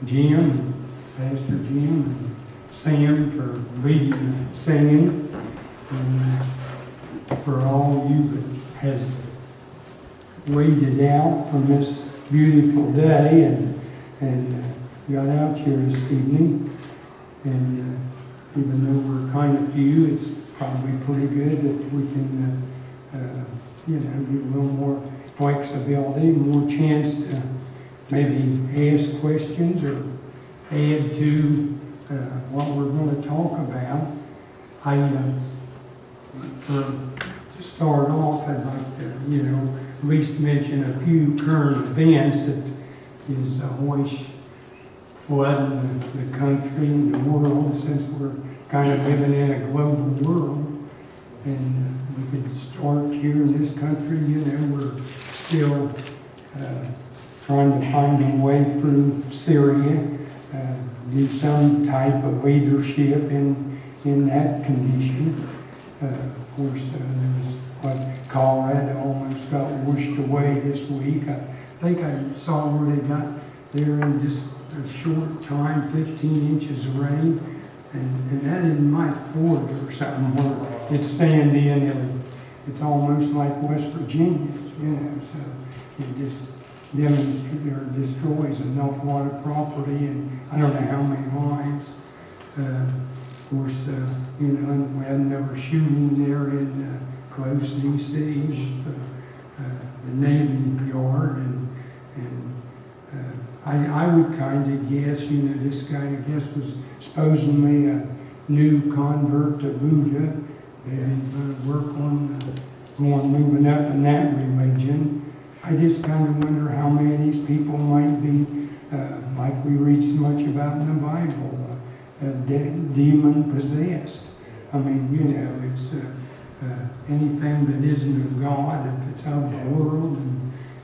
Jim, Pastor Jim, and Sam for leading the singing, and for all you that has waited out from this beautiful day and got out here this evening. And even though we're kind of few, it's probably pretty good that we can, give a little more flexibility, more chance to maybe ask questions or add to what we're going to talk about. To start off, I'd like to, at least mention a few current events that is always flooding the country and the world, since we're kind of living in a global world. And we could start here in this country, we're still trying to find a way through Syria, do some type of leadership in that condition. Of course, there was what Colorado almost got washed away this week. I think I saw where they got there in just a short time, 15 inches of rain, and that in Mike Ford or something, where it's sandy and it's almost like West Virginia, so it just destroys an awful lot of property, and I don't know how many lives. Of course, we had another shooting there in close D.C. with the Navy Yard, and I would kind of guess, this guy, I guess, was supposedly a new convert to Buddha. Maybe going to work on moving up in that religion. I just kind of wonder how many of these people might be, like we read so much about in the Bible, demon possessed. I mean, it's anything that isn't of God, if it's of the world,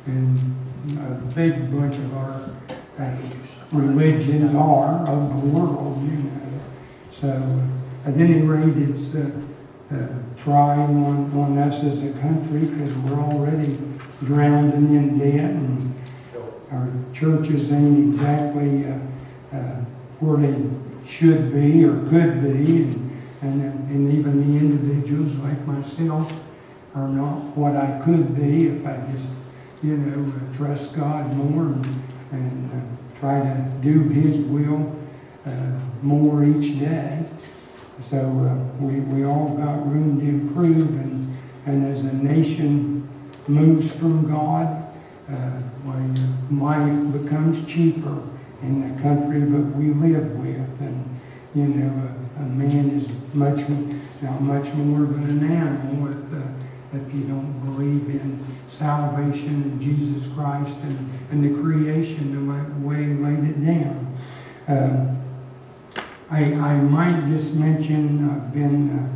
and a big bunch of our religions are of the world, So, at any rate, it's trying on us as a country, because we're already drowning in debt, and our churches ain't exactly where they should be or could be, and even the individuals like myself are not what I could be if I just, trust God more and try to do His will more each day. So we all got room to improve, and as a nation moves from God, life becomes cheaper in the country that we live with, and a man is not much more than an animal if you don't believe in salvation in Jesus Christ and the creation the way He laid it down. I might just mention, I've been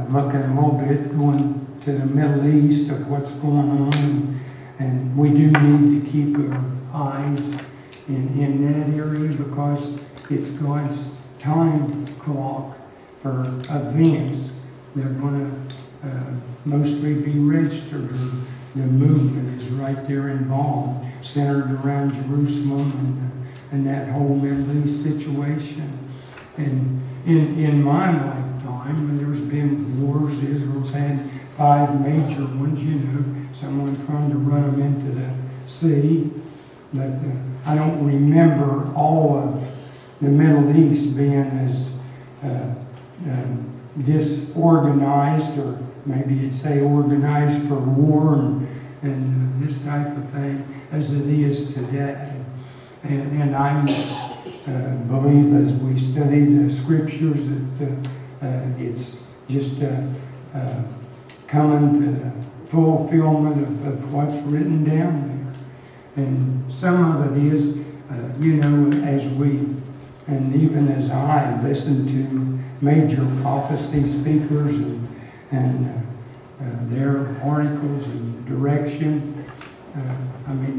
looking a little bit, going to the Middle East of what's going on, and we do need to keep our eyes in that area, because it's God's time clock for events. They're going to mostly be registered. The movement is right there involved, centered around Jerusalem and that whole Middle East situation. And in my lifetime, there's been wars. Israel's had 5 major ones, someone trying to run them into the sea. But I don't remember all of the Middle East being as disorganized, or maybe you'd say organized for war and this type of thing, as it is today. And I believe, as we study the scriptures, that it's just coming to the fulfillment of what's written down there. And some of it is, as we, and even as I listen to major prophecy speakers and their articles and direction,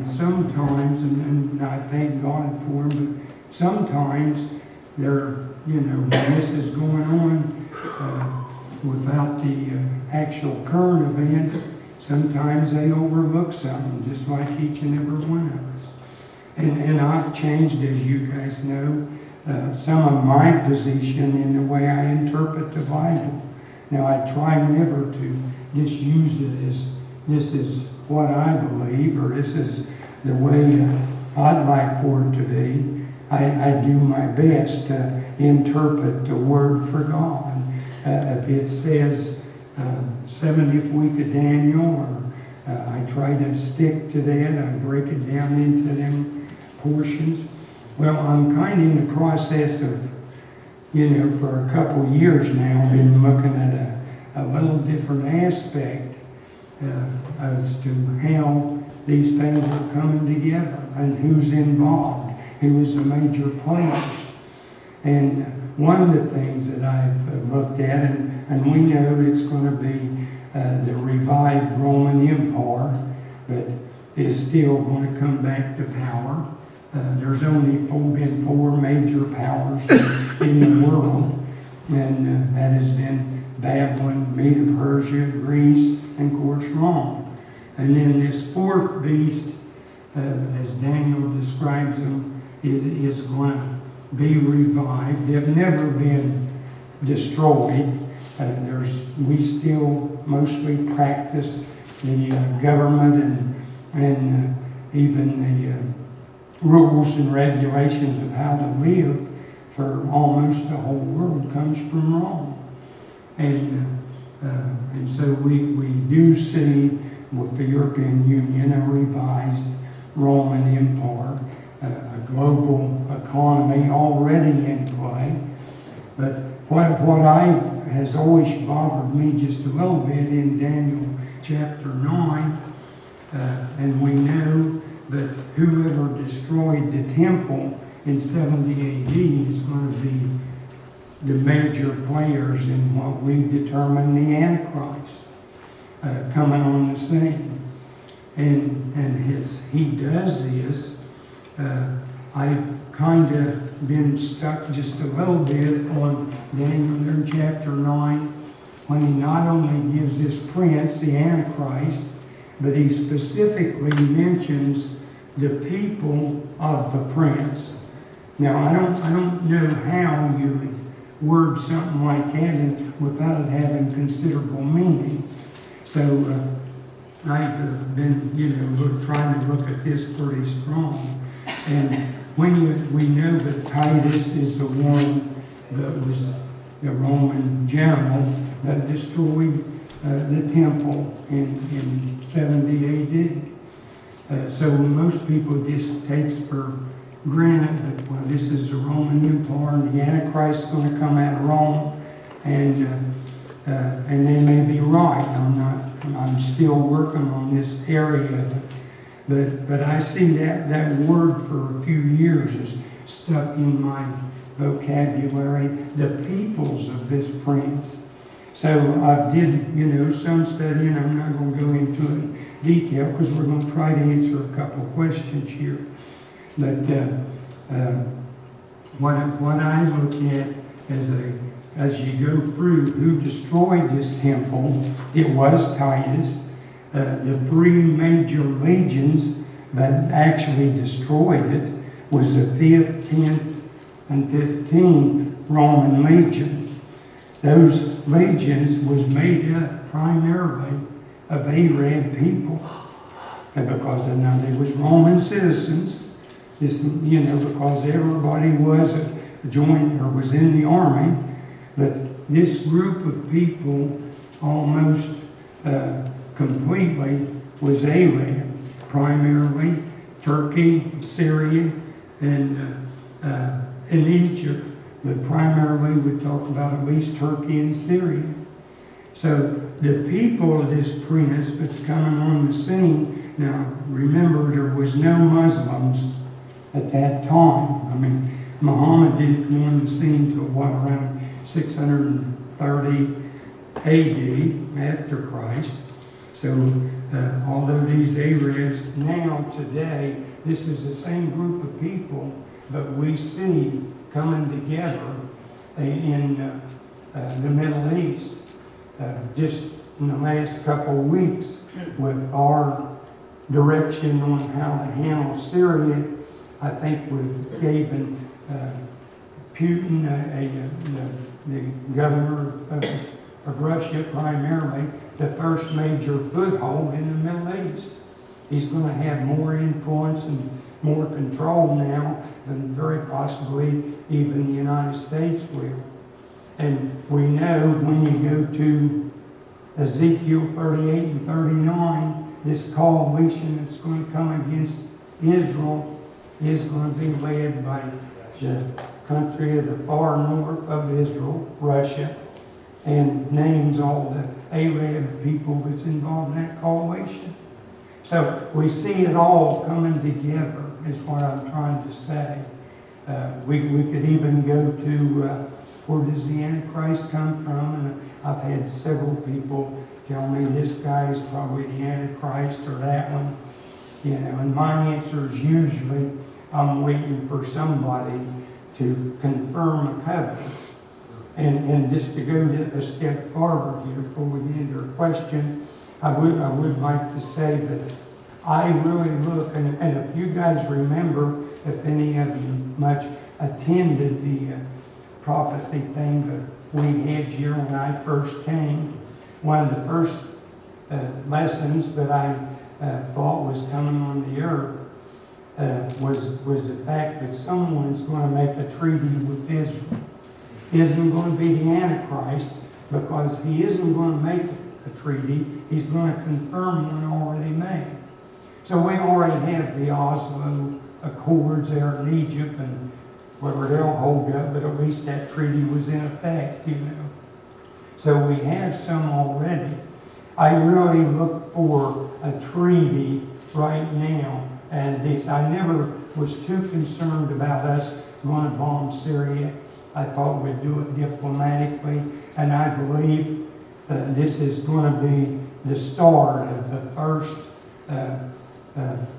sometimes, and I thank God for them, but sometimes they're, when this is going on, without the actual current events, sometimes they overlook something, just like each and every one of us. And I've changed, as you guys know, some of my position in the way I interpret the Bible. Now, I try never to just use it as this is what I believe or this is the way I'd like for it to be. I do my best to interpret the Word for God. If it says 70th week of Daniel, or I try to stick to that, I break it down into them portions. Well, I'm kind of in the process of, for a couple of years now, been looking at a little different aspect as to how these things are coming together and who's involved, who is a major player. And one of the things that I've looked at, and we know it's going to be the revived Roman Empire, but is still going to come back to power. There's only been four major powers in the world, and that has been Babylon, Medo-Persia, Greece, and of course Rome. And then this fourth beast, as Daniel describes them, is going to be revived. They've never been destroyed. We still mostly practice the government and even the rules and regulations of how to live for almost the whole world comes from Rome. And so we do see with the European Union a revised Roman Empire, a global economy already in play. But what has always bothered me just a little bit in Daniel chapter 9, and we know that whoever destroyed the temple in 70 AD is going to be the major players in what we determine the Antichrist coming on the scene. And he does this. I've kind of been stuck just a little bit on Daniel in chapter 9 when he not only gives this prince, the Antichrist, but he specifically mentions the people of the prince. Now, I don't know how you would word something like that without it having considerable meaning. So I've been, trying to look at this pretty strong. And we know that Titus is the one that was the Roman general that destroyed the temple in 70 AD. So most people just takes for granted that, well, this is the Roman Empire and the Antichrist is going to come out of Rome, and they may be right. I'm still working on this area, but I see that word for a few years is stuck in my vocabulary, the peoples of this prince. So I did, some study, and I'm not going to go into it in detail because we're going to try to answer a couple of questions here. But what I look at as you go through who destroyed this temple, it was Titus. The three major legions that actually destroyed it was the 5th, 10th, and 15th Roman legion. Those legions was made up primarily of Arab people, and because now they was Roman citizens. Because everybody was joined or was in the army, but this group of people almost completely was Arab, primarily Turkey, Syria, and in Egypt, but primarily we talk about at least Turkey and Syria. So the people of this prince that's coming on the scene, now remember there was no Muslims at that time. I mean, Muhammad didn't come on the scene till around 630 AD after Christ. So although these Arabs now today, this is the same group of people that we see coming together in the Middle East just in the last couple of weeks with our direction on how to handle Syria I think we've given Putin, the governor of Russia primarily, the first major foothold in the Middle East. He's going to have more influence and more control now than very possibly even the United States will. And we know when you go to Ezekiel 38 and 39, this coalition that's going to come against Israel is going to be led by the country of the far north of Israel, Russia, and names all the Arab people that's involved in that coalition. So we see it all coming together, is what I'm trying to say. We could even go to where does the Antichrist come from? And I've had several people tell me this guy is probably the Antichrist or that one. You know, and my answer is usually I'm waiting for somebody to confirm a covenant. And just to go a step forward here before we get into our question, I would like to say that I really look, and if you guys remember, if any of you much attended the prophecy thing that we had here when I first came, one of the first lessons that I thought was coming on the earth was the fact that someone's going to make a treaty with Israel. Isn't going to be the Antichrist, because he isn't going to make a treaty. He's going to confirm one already made. So we already have the Oslo Accords there in Egypt, and whether they'll hold up, but at least that treaty was in effect, you know. So we have some already. I really look for a treaty right now, and this. I never was too concerned about us going to bomb Syria. I thought we'd do it diplomatically, and I believe this is going to be the start of the first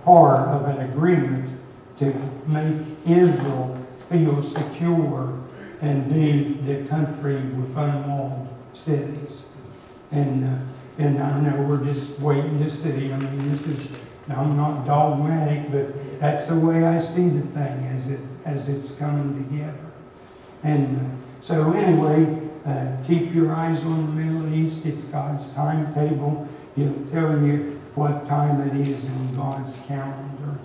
part of an agreement to make Israel feel secure and be the country with unwalled cities. And I know we're just waiting to see. I mean, I'm not dogmatic, but that's the way I see the thing as it's coming together. And so anyway, keep your eyes on the Middle East. It's God's timetable. He'll tell you what time it is in God's calendar.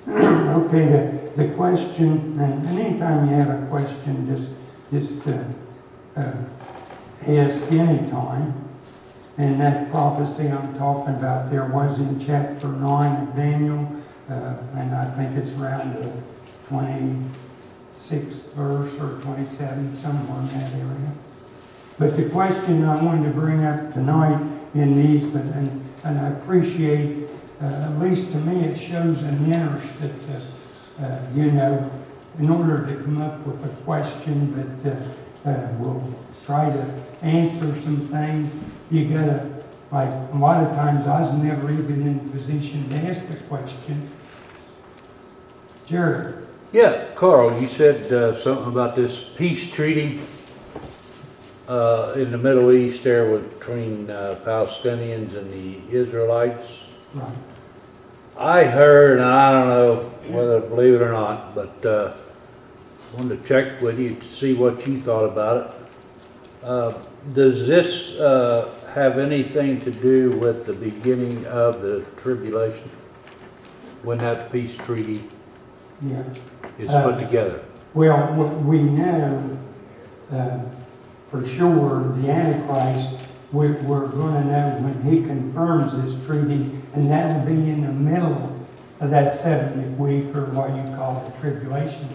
Okay, the question, and anytime you have a question, just ask any time. And that prophecy I'm talking about there was in chapter 9 of Daniel, and I think it's around the 26th verse or 27, somewhere in that area. But the question I wanted to bring up tonight in these, and I appreciate, at least to me, it shows an interest that, you know, in order to come up with a question that will try to answer some things, you gotta, like a lot of times I was never even in a position to ask the question. Jerry. Yeah, Carl, you said something about this peace treaty in the Middle East there between Palestinians and the Israelites. Right. I heard, and I don't know whether to believe it or not, but wanted to check with you to see what you thought about it. Does this have anything to do with the beginning of the tribulation, when that peace treaty is put together? Well, we know for sure the Antichrist, we're going to know when he confirms this treaty, and that will be in the middle of that 70th week, or what you call the tribulation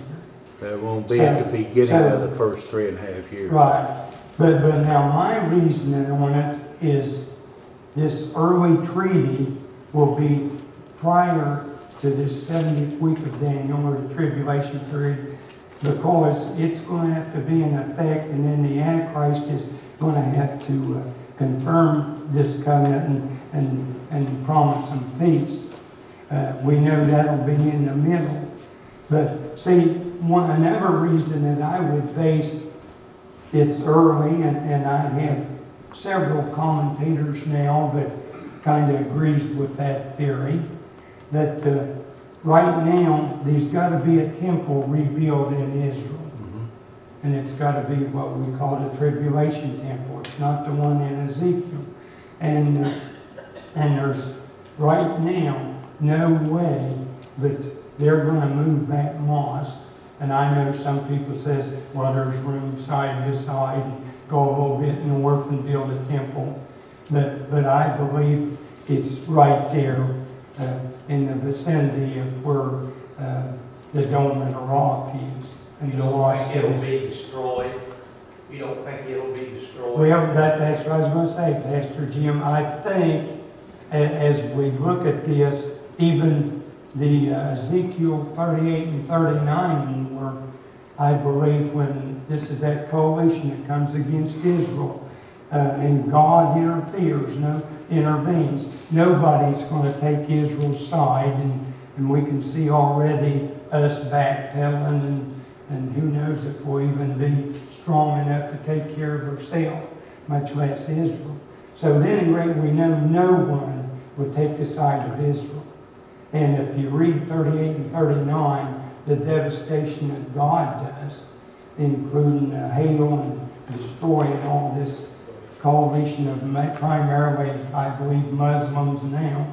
period. It won't be at the beginning of the first 3.5 years. Right. But now my reasoning on it is this early treaty will be prior to this 70th week of Daniel, or the tribulation period, because it's going to have to be in effect, and then the Antichrist is going to have to confirm this covenant and promise some peace. We know that'll be in the middle. But see, another reason that I would base it's early, and I have several commentators now that kind of agrees with that theory, that right now, there's got to be a temple rebuilt in Israel. And it's got to be what we call the tribulation temple. It's not the one in Ezekiel. And there's right now no way that they're going to move that mosque. And I know some people says, well, there's room side by side, go a little bit north and build a temple. But I believe it's right there in the vicinity of where the Dome of the Rock is. And You the don't mosque think it'll is. be destroyed? You don't think it'll be destroyed? Well, that's what I was going to say, Pastor Jim. I think as we look at this, even the Ezekiel 38 and 39, where I believe when this is that coalition that comes against Israel, and God intervenes, nobody's going to take Israel's side, and we can see already us backpedaling, and who knows if we'll even be strong enough to take care of ourselves, much less Israel. So at any rate, we know no one will take the side of Israel. And if you read 38 and 39, the devastation that God does, including hail and destroying all this coalition of primarily, I believe, Muslims now,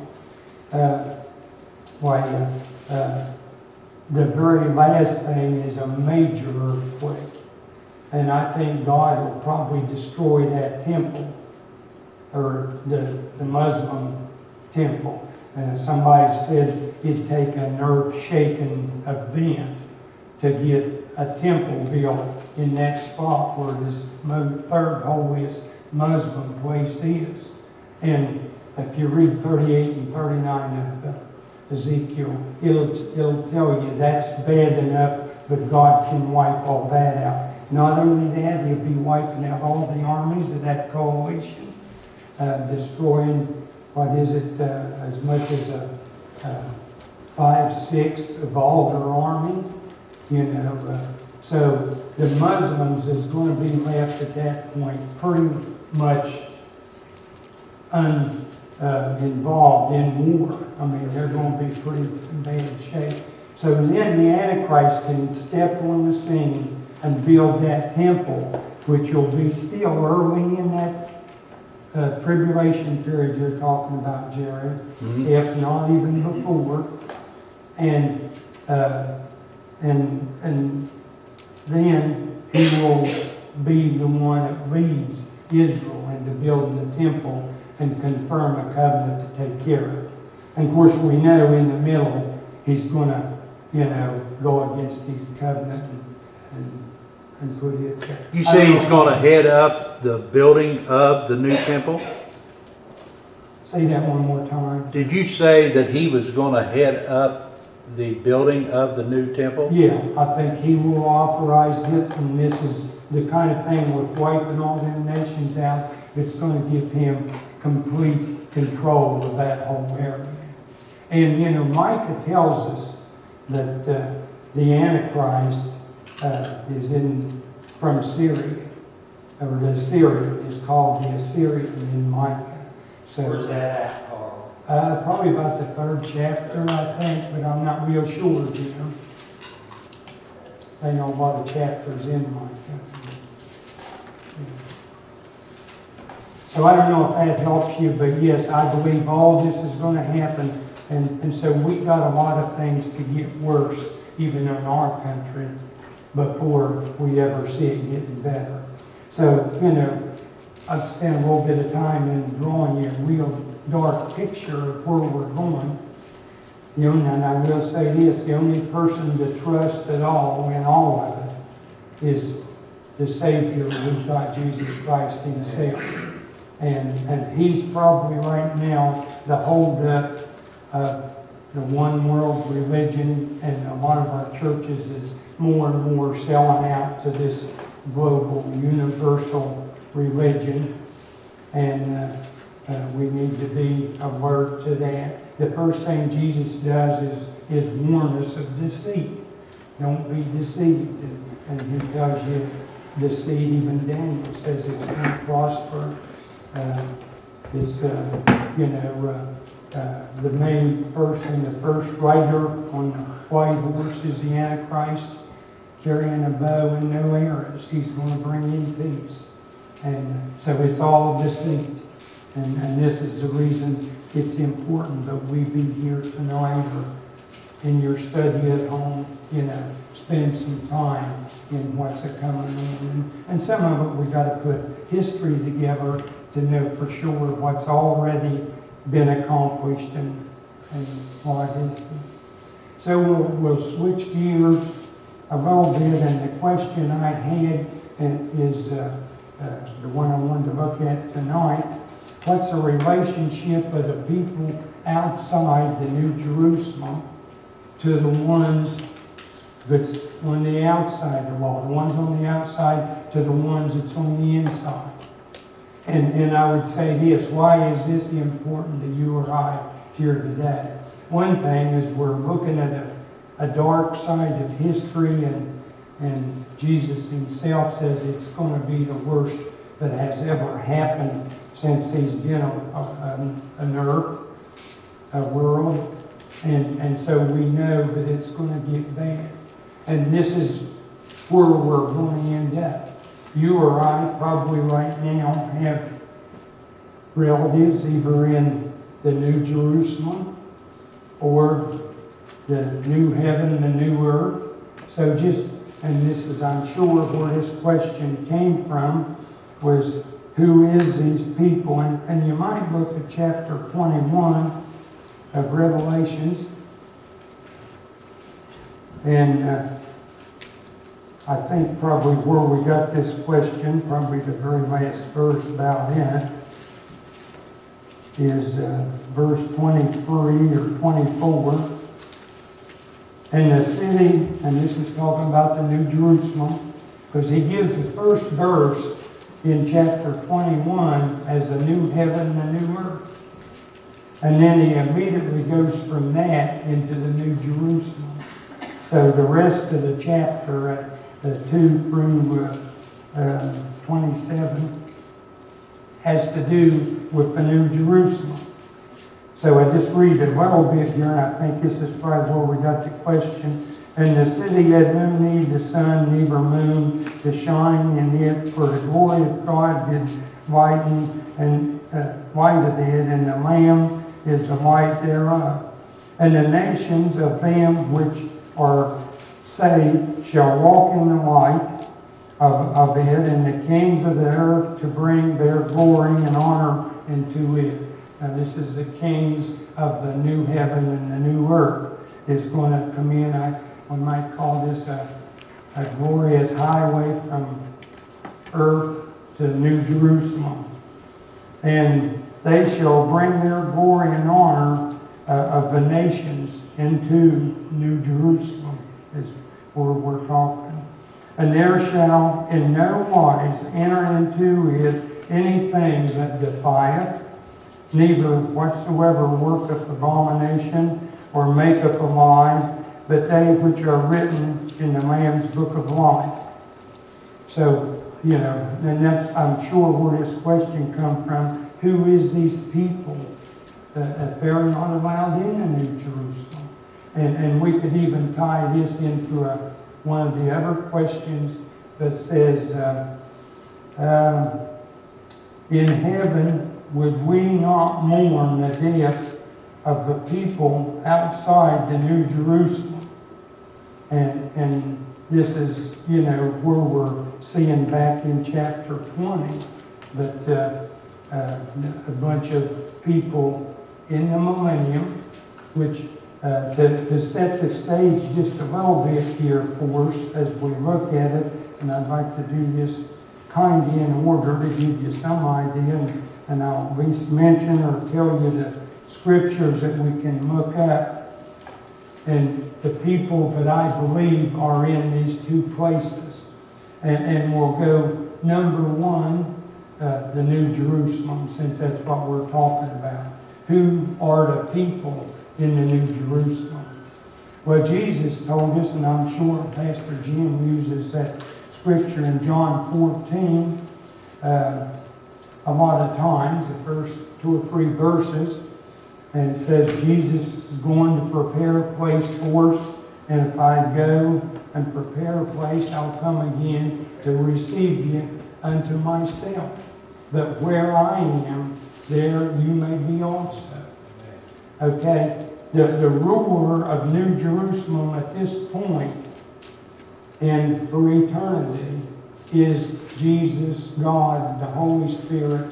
the very last thing is a major earthquake. And I think God will probably destroy that temple, or the Muslim temple. Somebody said it'd take a nerve-shaking event to get a temple built in that spot where this third holiest Muslim place is. And if you read 38 and 39 of Ezekiel, it'll tell you that's bad enough, but God can wipe all that out. Not only that, he'll be wiping out all the armies of that coalition, destroying, as much as 5/6 of all their army, so the Muslims is going to be left at that point pretty much involved in war. I mean, they're going to be pretty in bad shape. So then the Antichrist can step on the scene and build that temple, which will be still early in that tribulation period you're talking about, Jerry, if not even before. And then he will be the one that leads Israel into building the temple and confirm a covenant to take care of it. And of course, we know in the middle he's going to, go against his covenant and put it. You say he's going to head up the building of the new temple? Say that one more time. Did you say that he was going to head up the building of the new temple? Yeah, I think he will authorize it, and this is the kind of thing with wiping all them nations out. It's going to give him complete control of that whole area. And, Micah tells us that the Antichrist is from Syria, or the Assyrian is called the Assyrian in Micah. So, Where's that at, Carl? probably about the 3rd chapter, I think, but I'm not real sure, I know a lot of chapters in Micah. So I don't know if that helps you, but yes, I believe all this is going to happen. And so we got a lot of things to get worse, even in our country, before we ever see it getting better. So, I've spent a little bit of time in drawing you a real dark picture of where we're going. And I will say this, the only person to trust at all in all of it is the Savior we've got, Jesus Christ himself. And he's probably right now the holdup of the one world religion, and a lot of our churches is more and more selling out to this global, universal religion. And we need to be alert to that. The first thing Jesus does is warn us of deceit. Don't be deceived. And he tells you deceit, even Daniel says it's going to prosper. the main person, the first rider on the white horse is the Antichrist, carrying a bow and no arrows. He's going to bring in peace. And so it's all deceit. And this is the reason it's important that we be here tonight or in your study at home, spend some time in what's a-coming on. And some of it we got to put history together to know for sure what's already been accomplished and what is. So we'll switch gears a little bit, and the question I had is the one I wanted to look at tonight. What's the relationship of the people outside the New Jerusalem to the ones that's on the outside of the wall, the ones on the outside to the ones that's on the inside? And I would say this, why is this important to you or I here today? One thing is we're looking at a dark side of history, and Jesus himself says it's going to be the worst that has ever happened since he's been on earth, a world. And so we know that it's going to get bad. And this is where we're going to end up. You or I probably right now have relatives either in the New Jerusalem or the new heaven, the new earth. So and this is, I'm sure, where this question came from, was who is these people? And you might look at chapter 21 of Revelations. And I think probably where we got this question, probably the very last verse about it, is verse 23 or 24. And the city, and this is talking about the New Jerusalem, because he gives the first verse in chapter 21 as a new heaven and a new earth. And then he immediately goes from that into the New Jerusalem. So the rest of the chapter, 2 through 27, has to do with the New Jerusalem. So I just read a little bit here, and I think this is probably where we got the question. And the city had no need the sun, neither moon, to shine in it, for the glory of God did lighten and lighted it, and the Lamb is the light thereof. And the nations of them which are saved shall walk in the light of it, and the kings of the earth to bring their glory and honor into it. Now this is the kings of the new heaven and the new earth is going to come in. We might call this a glorious highway from earth to New Jerusalem. And they shall bring their glory and honor of the nations into New Jerusalem, is where we're talking. And there shall in no wise enter into it anything that defieth, neither whatsoever worketh abomination or maketh a lie, but they which are written in the Lamb's book of life. So, and that's, I'm sure, where this question comes from. Who is these people that they're not allowed in the New Jerusalem? And we could even tie this into one of the other questions that says, in heaven, would we not mourn the death of the people outside the New Jerusalem? And this is, where we're seeing back in chapter 20 that a bunch of people in the millennium, which to set the stage just a little bit here for us as we look at it, and I'd like to do this kind of in order to give you some idea, and I'll at least mention or tell you the scriptures that we can look up. And the people that I believe are in these two places. And we'll go number one, the New Jerusalem, since that's what we're talking about. Who are the people in the New Jerusalem? Well, Jesus told us, and I'm sure Pastor Jim uses that scripture in John 14 a lot of times, the first 2 or 3 verses, And it says Jesus is going to prepare a place for us. And if I go and prepare a place, I'll come again to receive you unto myself. But where I am, there you may be also. Okay? The ruler of New Jerusalem at this point and for eternity is Jesus, God, the Holy Spirit.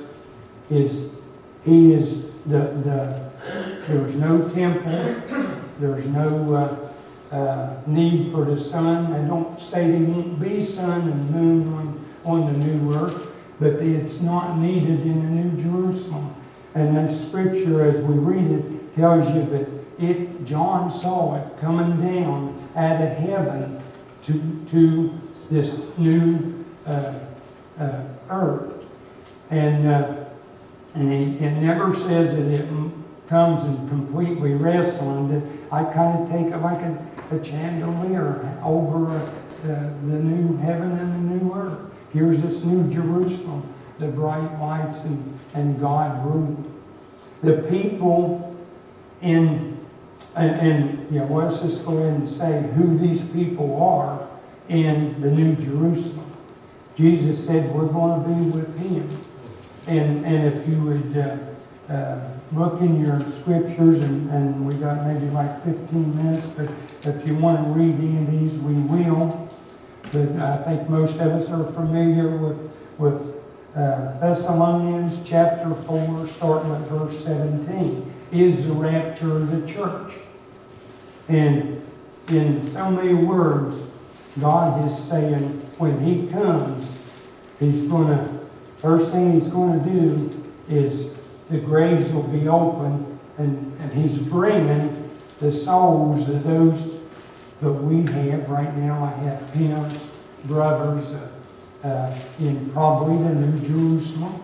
He is there's no temple, there's no need for the sun. I don't say there won't be sun and moon on the new earth, but it's not needed in the New Jerusalem. And the scripture, as we read it, tells you that John saw it coming down out of heaven to this new earth. And it never says that it comes and completely rests on it. I kind of take it like a chandelier over the new heaven and the new earth. Here's this new Jerusalem, the bright lights and God rule. The people let's just go ahead and say who these people are in the New Jerusalem. Jesus said we're going to be with Him. And if you would look in your scriptures, and we got maybe like 15 minutes, but if you want to read any of these, we will. But I think most of us are familiar with Thessalonians chapter 4, starting at verse 17. Is the rapture of the church? And in so many words, God is saying when He comes, first thing He's going to do is the graves will be open, and He's bringing the souls of those that we have right now. I have parents, brothers in probably the New Jerusalem,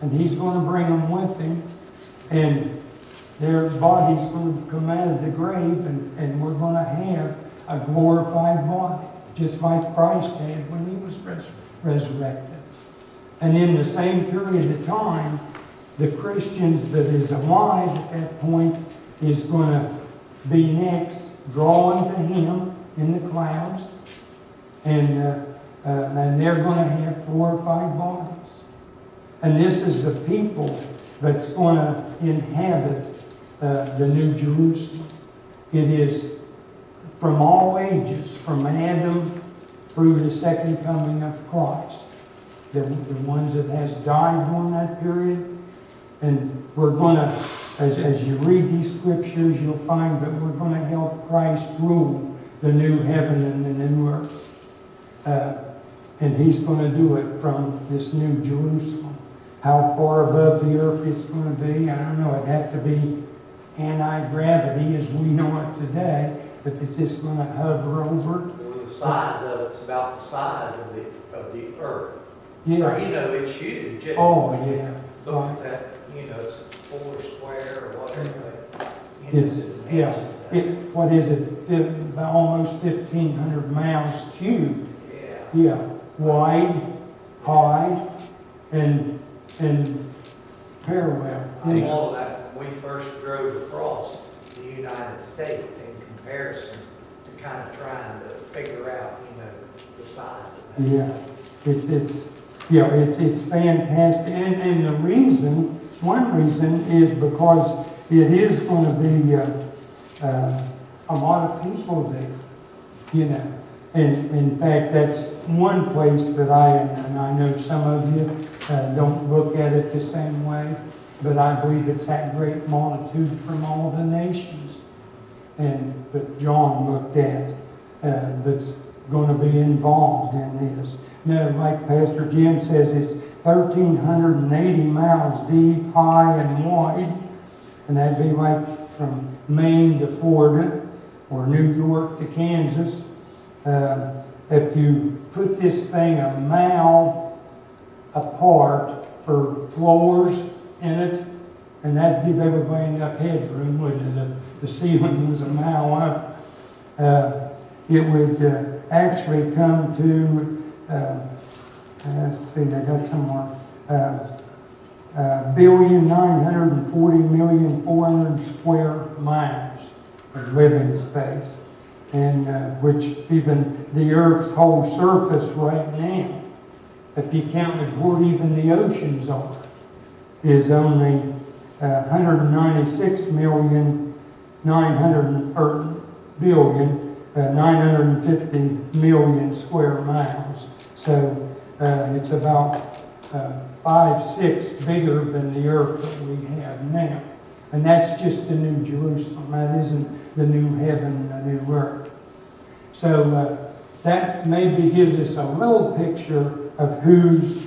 and He's going to bring them with Him, and their body's going to come out of the grave, and we're going to have a glorified body, just like Christ had when He was resurrected. And in the same period of time, the Christians that is alive at that point is going to be next, drawn to Him in the clouds, and they're going to have glorified bodies. And this is the people that's going to inhabit the New Jerusalem. It is from all ages, from Adam through the second coming of Christ. The ones that has died during that period. And we're going to, as you read these scriptures, you'll find that we're going to help Christ rule the new heaven and the new earth. And He's going to do it from this New Jerusalem. How far above the earth it's going to be, I don't know. It'd have to be anti-gravity as we know it today, if it's just going to hover over it. Well, the size of it's about the size of the earth. Yeah. Or, it's huge. Oh, yeah. Look at that, it's 4 square or whatever. What is it? Almost 1,500 miles cubed. Yeah. Yeah. Wide, high, and parallel. I all of that when we first drove across the United States in comparison to kind of trying to figure out, the size of that. Yeah. It's fantastic. And the one reason is because it is going to be a lot of people there, And in fact, that's one place that I know some of you don't look at it the same way, but I believe it's that great multitude from all the nations that John looked at that's going to be involved in this. Now, like Pastor Jim says, it's 1,380 miles deep, high, and wide, and that'd be like from Maine to Florida or New York to Kansas. If you put this thing a mile apart for floors in it, and that'd give everybody enough headroom, wouldn't it? If the ceiling was a mile up, it would actually come to, let's see, I got somewhere. 1,940,400,000 square miles of living space, and which even the Earth's whole surface right now, if you counted where even the oceans are, is only 950,000,000 square miles. So it's about 5/6 bigger than the Earth that we have now. And that's just the New Jerusalem. That isn't the new heaven, the new earth. So that maybe gives us a little picture of who's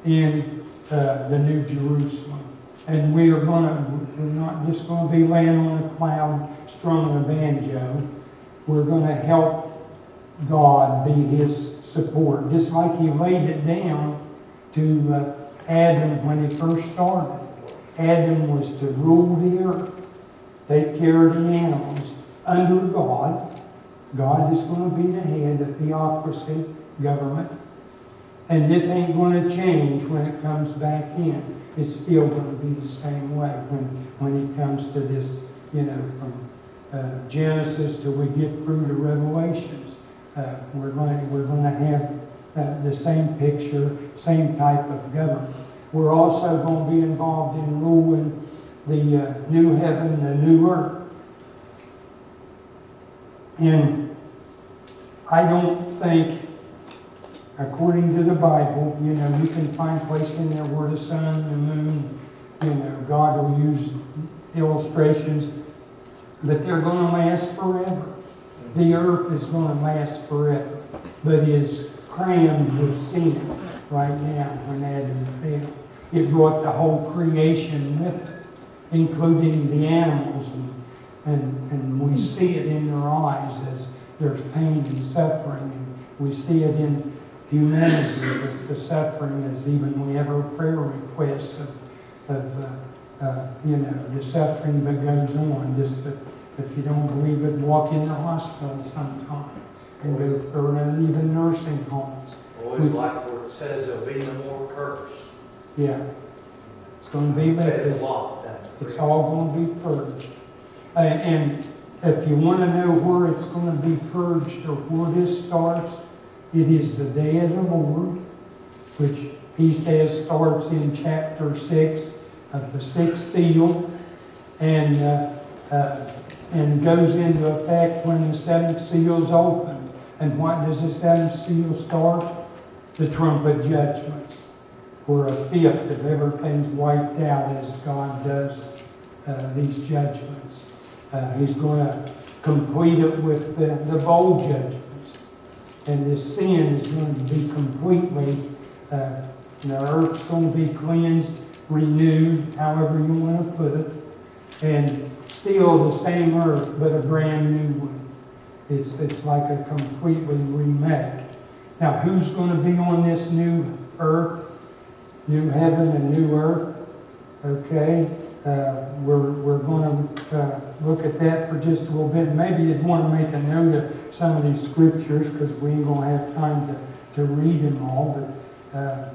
in the New Jerusalem. And we're not just going to be laying on a cloud strumming a banjo. We're going to help God be His support, just like He laid it down to Adam when he first started. Adam was to rule the earth, take care of the animals under God. God is going to be the head of theocracy, government. And this ain't going to change when it comes back in. It's still going to be the same way when it comes to this, from Genesis till we get through the Revelations. We're going to have the same picture, same type of government. We're also going to be involved in ruling the new heaven, the new earth. And I don't think, according to the Bible, you can find places in there where the sun, the moon, God will use illustrations that they're going to last forever. The earth is going to last forever, but is crammed with sin right now when Adam fell. It brought the whole creation with it, including the animals, and we see it in their eyes as there's pain and suffering, and we see it in humanity with the suffering, as even we have our prayer requests of the suffering that goes on. Just if you don't believe it, walk in the hospital sometime and go or even nursing homes. Always like where it says there'll be no more curse. Yeah, it's going to be It like says a that. lot, doesn't it? It's all going to be purged. And if you want to know where it's going to be purged or where this starts, it is the day of the Lord, which he says starts in chapter 6 of the 6th seal, and goes into effect when the 7th seal is opened. And what does the 7th seal start? The trumpet judgments, where a fifth of everything's wiped out as God does these judgments. He's going to complete it with the bowl judgments. And this sin is going to be completely, the earth's going to be cleansed, renewed, however you want to put it, and still the same earth, but a brand new one. It's like a completely remake. Now, who's going to be on this new earth, new heaven and new earth? Okay, we're going to look at that for just a little bit. Maybe you'd want to make a note of some of these scriptures, because we ain't going to have time to read them all. But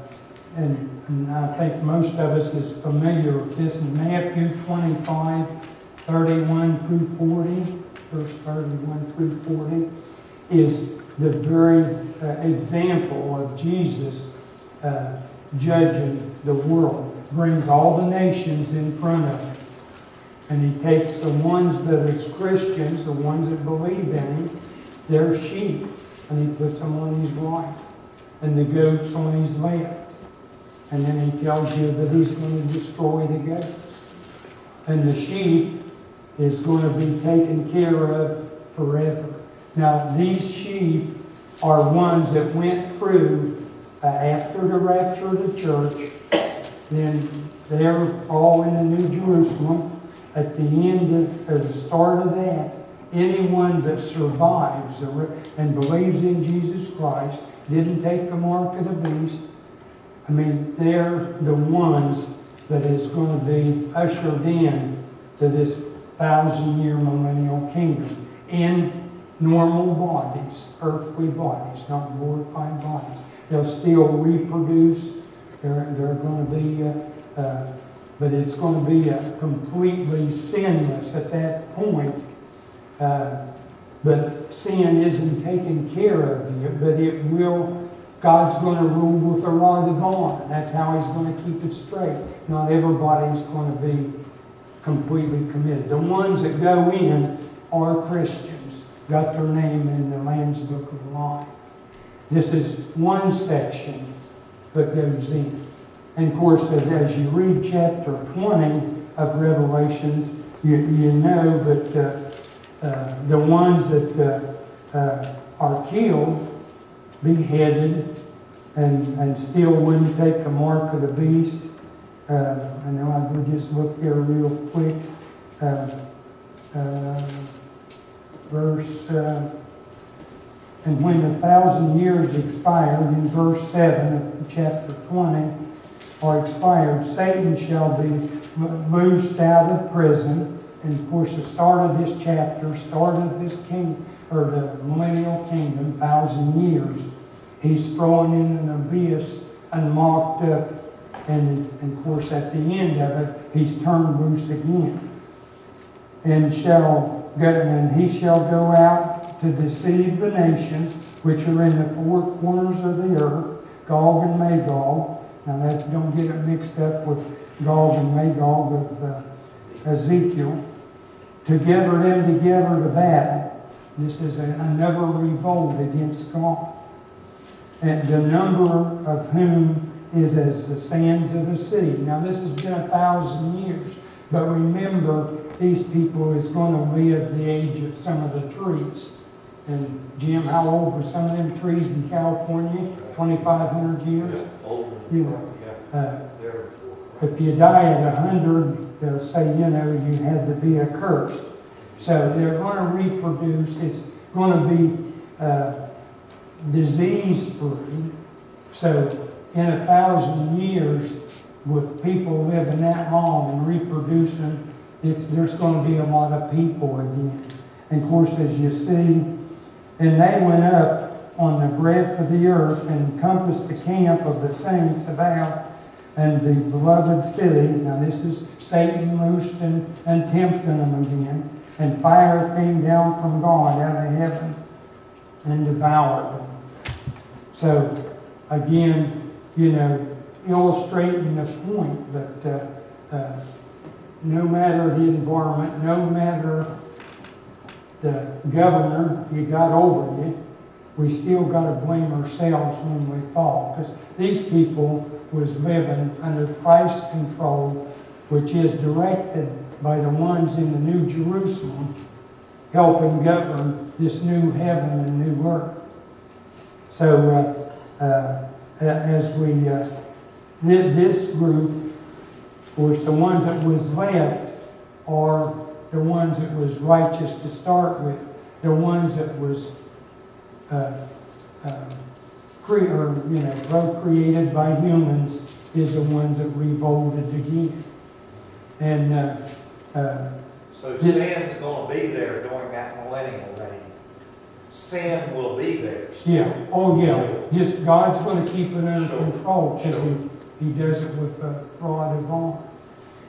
and I think most of us is familiar with this. In Matthew 25, 31 through 40, verse 31 through 40, is the very example of Jesus judging the world. Brings all the nations in front of him. And he takes the ones that is Christians, the ones that believe in him, they're sheep, and he puts them on his right, and the goats on his left. And then he tells you that he's going to destroy the goats. And the sheep is going to be taken care of forever. Now, these sheep are ones that went through after the rapture of the church. Then they're all in the New Jerusalem. At the end of the start of that, anyone that survives and believes in Jesus Christ, didn't take the mark of the beast, they're the ones that is going to be ushered in to this 1,000-year millennial kingdom in normal bodies, earthly bodies, not glorified bodies. They'll still reproduce. They're going to be But it's going to be completely sinless at that point. But sin isn't taking care of you, but it will. God's going to rule with a rod of iron. That's how He's going to keep it straight. Not everybody's going to be completely committed. The ones that go in are Christians, got their name in the Lamb's Book of Life. This is one section that goes in. And of course, as you read chapter 20 of Revelations, you know that the ones that are killed, beheaded, and still wouldn't take the mark of the beast. I know I would just look there real quick. Verse, and when the 1,000 years expired, in verse 7 of chapter 20, are expired, Satan shall be loosed out of prison. And of course, the start of this chapter, start of this king, or the millennial kingdom, 1,000 years, he's thrown in an abyss and locked up. And of course, at the end of it, he's turned loose again. And he shall go out to deceive the nations which are in the four corners of the earth, Gog and Magog. Now, don't get it mixed up with Gog and Magog of Ezekiel. To gather them together to battle. This is another revolt against God. And the number of whom is as the sands of the sea. Now, this has been 1,000 years. But remember, these people is going to live the age of some of the trees. And Jim, how old were some of them trees in California? 2,500 years? Yeah, old. You know, They're if you die at 100, they'll say, you know, you had to be accursed. So they're going to reproduce. It's going to be disease-free. So in 1,000 years, with people living that long and reproducing, there's going to be a lot of people again. And of course, as you see, and they went up on the breadth of the earth and encompassed the camp of the saints about and the beloved city. Now this is Satan loosed and tempting them again. And fire came down from God out of heaven and devoured them. So again, you know, illustrating the point that no matter the environment, no matter the governor you got over you, we still got to blame ourselves when we fall. Because these people was living under Christ's control, which is directed by the ones in the New Jerusalem, helping govern this new heaven and new earth. So as we this group, of course, the ones that was left are the ones that was righteous to start with. The ones that was procreated by humans is the ones that revolted again. And So sin's going to be there during that millennial reign. Sin will be there. yeah, oh yeah, just God's going to keep it under Sure. control because Sure. he does it with a rod of iron.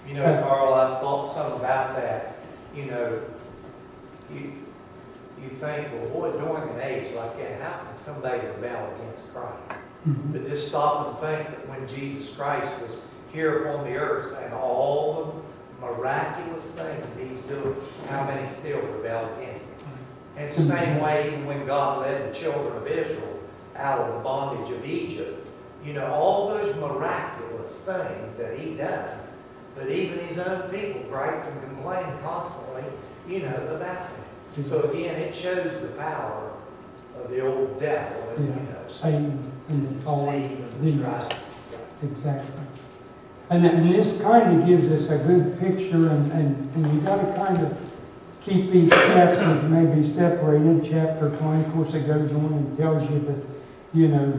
You know, Carl, I thought something about that. You know, you think, well, boy, during an age like that, how can somebody rebel against Christ? Mhm. But just stop and think that when Jesus Christ was here upon the earth and all the miraculous things that He's doing, how many still rebelled against Him? And the same way, even when God led the children of Israel out of the bondage of Egypt, you know, all those miraculous things that He done, but even His own people griped and complained constantly, you know, about it. So again, it shows the power of the old devil, and, you know, Satan and the fallen Satan, demons. right. Exactly. And this kind of gives us a good picture, and you got to kind of keep these chapters maybe separated. Chapter 20, of course, it goes on and tells you that, you know,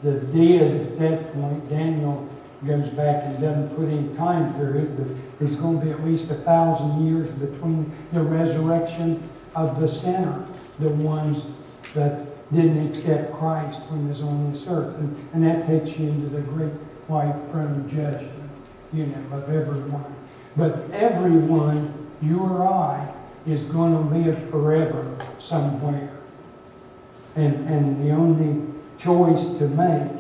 the dead at that point, Daniel goes back and doesn't put any time period, but it's going to be at least 1,000 years between the resurrection of the sinner, the ones that didn't accept Christ when he was on this earth. And that takes you into the great white throne judgment. you know, of everyone. But everyone, you or I, is going to live forever somewhere. And the only choice to make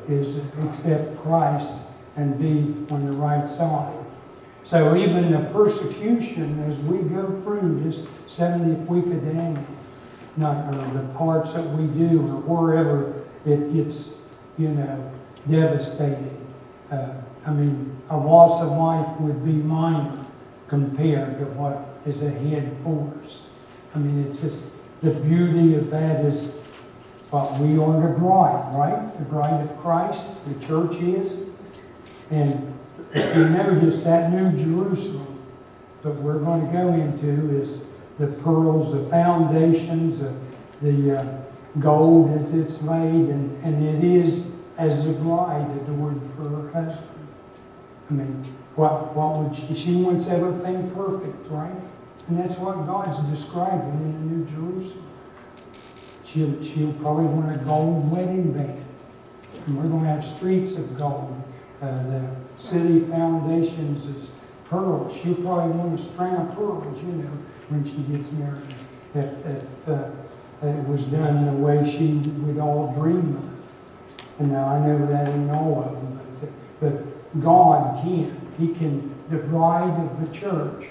is accept Christ and be on the right side. So even the persecution as we go through this 70th week of Daniel, not the parts that we do or wherever it gets, you know, devastating. I mean, a loss of life would be minor compared to what is ahead for us. I mean, it's just the beauty of that is what we are the bride, right? The bride of Christ, the church is. And if you notice that New Jerusalem that we're going to go into is the pearls, the foundations, the gold that it's made, and it is as the bride adored for her husband. I mean, what would she wants everything perfect, right? And that's what God's describing in the New Jerusalem. She'll probably want a gold wedding band. And we're going to have streets of gold. The city foundations is pearls. She'll probably want a string of pearls, you know, when she gets married. If it was done the way she would all dream of. And now I know that ain't all of them, but God can. He can. The bride of the church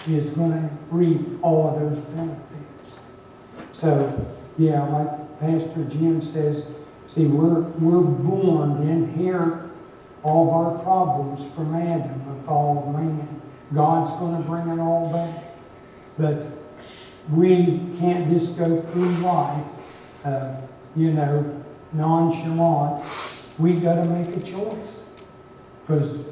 is going to reap all of those benefits. So, yeah, like Pastor Jim says, see, we're born to inherit all of our problems from Adam, the fall of man. God's going to bring it all back. But we can't just go through life, you know, nonchalant. We got to make a choice. Because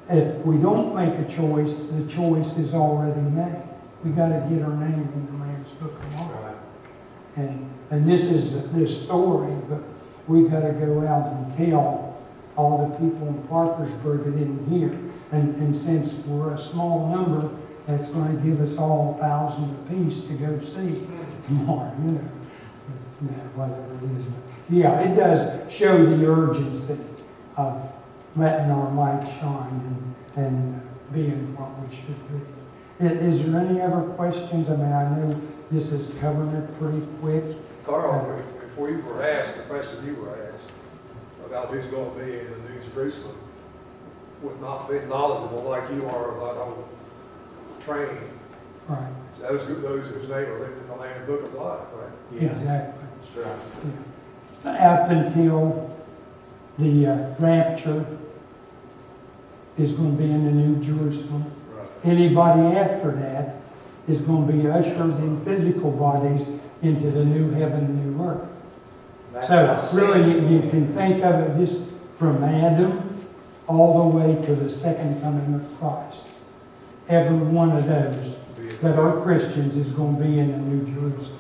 if we don't make a choice, the choice is already made. We got to get our name in the Lamb's Book of Life. Right. And this is this story, but we got to go out and tell all the people in Parkersburg that didn't hear. And since we're a small number, that's going to give us all 1,000 apiece to go see tomorrow, you know. Whatever it is. But yeah, it does show the urgency of letting our light shine and being what we should be. Is there any other questions? I mean, I know this is covering it pretty quick. Carl, before you were asked, the question you were asked about who's going to be in the New Jerusalem would not be knowledgeable like you are about all training. Right. It's those whose name are written in the Lamb's Book of Life, right? Yeah. Exactly. That's right. Yeah. Up until the rapture is going to be in the New Jerusalem. Right. Anybody after that is going to be ushered in physical bodies into the new heaven and new earth. That's So what I really said. you can think of it just from Adam all the way to the second coming of Christ. Every one of those that are Christians is going to be in the New Jerusalem.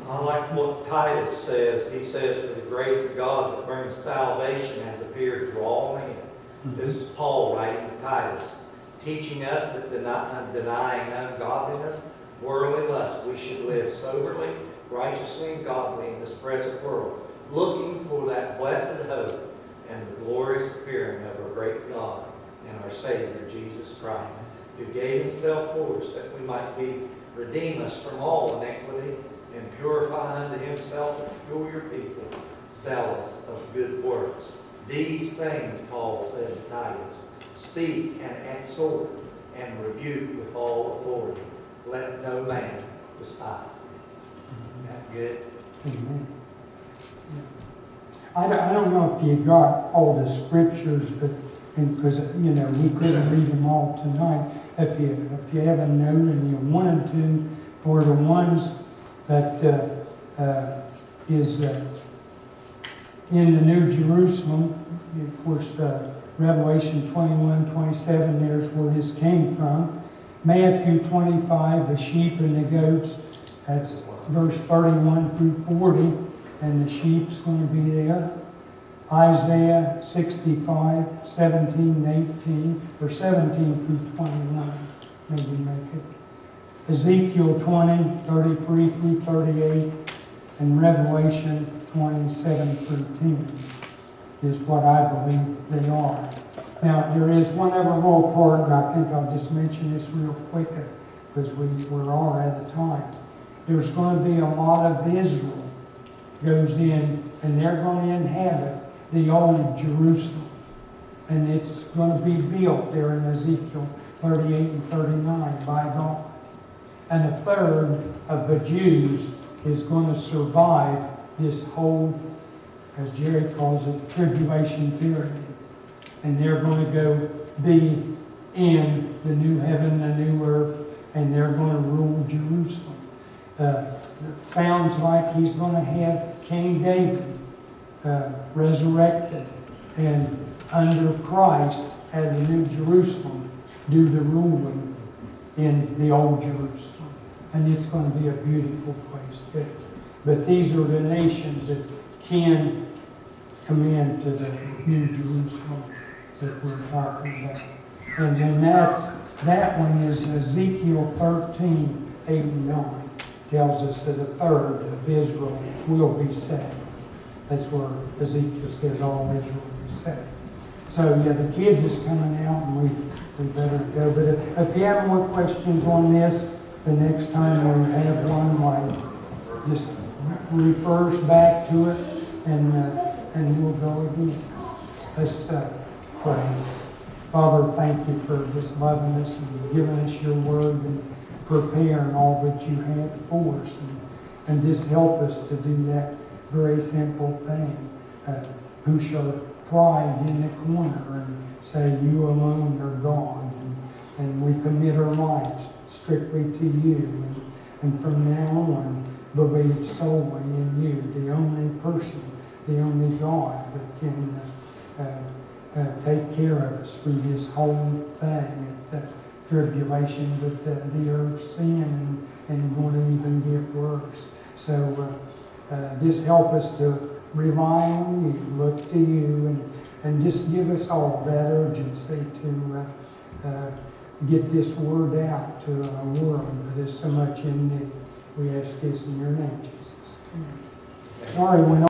I like what Titus says. He says, "For the grace of God that brings salvation has appeared to all men." This is Paul writing to Titus, teaching us that denying ungodliness, worldly lust, we should live soberly, righteously, and godly in this present world, looking for that blessed hope and the glorious appearing of our great God and our Savior, Jesus Christ, who gave himself for us that we might be redeem us from all iniquity and purify unto himself a peculiar people, zealous of good works. These things, Paul said to Titus, speak and exhort and rebuke with all authority. Let no man despise thee. Isn't that good? Amen. Yeah. I don't know if you got all the scriptures, but because you know we couldn't read them all tonight. If you have a note and you wanted to, for the ones that is in the New Jerusalem, of course, Revelation 21:27, there's where this came from. Matthew 25, the sheep and the goats, that's verse 31 through 40, and the sheep's going to be there. Isaiah 65, 17 and 18, or 17 through 21, maybe make it. Ezekiel 20, 33 through 38, and Revelation 27 through 10. is what I believe they are. Now, there is one other little part, and I think I'll just mention this real quick, because we're all out of time. There's going to be a lot of Israel goes in, and they're going to inhabit the old Jerusalem. And it's going to be built there in Ezekiel 38 and 39 by God. And a third of the Jews is going to survive this whole, as Jerry calls it, tribulation period. And they're going to go be in the new heaven, the new earth, and they're going to rule Jerusalem. It sounds like he's going to have King David resurrected and under Christ at the new Jerusalem do the ruling in the old Jerusalem. And it's going to be a beautiful place too. But these are the nations that can come into the new Jerusalem that we're talking about. And then that one is Ezekiel 13, 8 and 9. Tells us that a third of Israel will be saved. That's where Ezekiel says all Israel will be saved. So yeah, the kids is coming out and we better go. But if you have more questions on this, the next time we have one, like just refers back to it and we'll go again. Let's pray. Father, thank you for just loving us and giving us your word and preparing all that you have for us. And just help us to do that very simple thing. Who shall pride in the corner and say, you alone are God. And we commit our lives strictly to you. And from now on, believe solely in you, the only person, the only God that can take care of us through this whole thing, the tribulation that the earth's in and going to even get worse. So just help us to rely on you, look to you, and just give us all that urgency to get this word out to a world that is so much in need. We ask this in your name, Jesus. Amen. Sorry,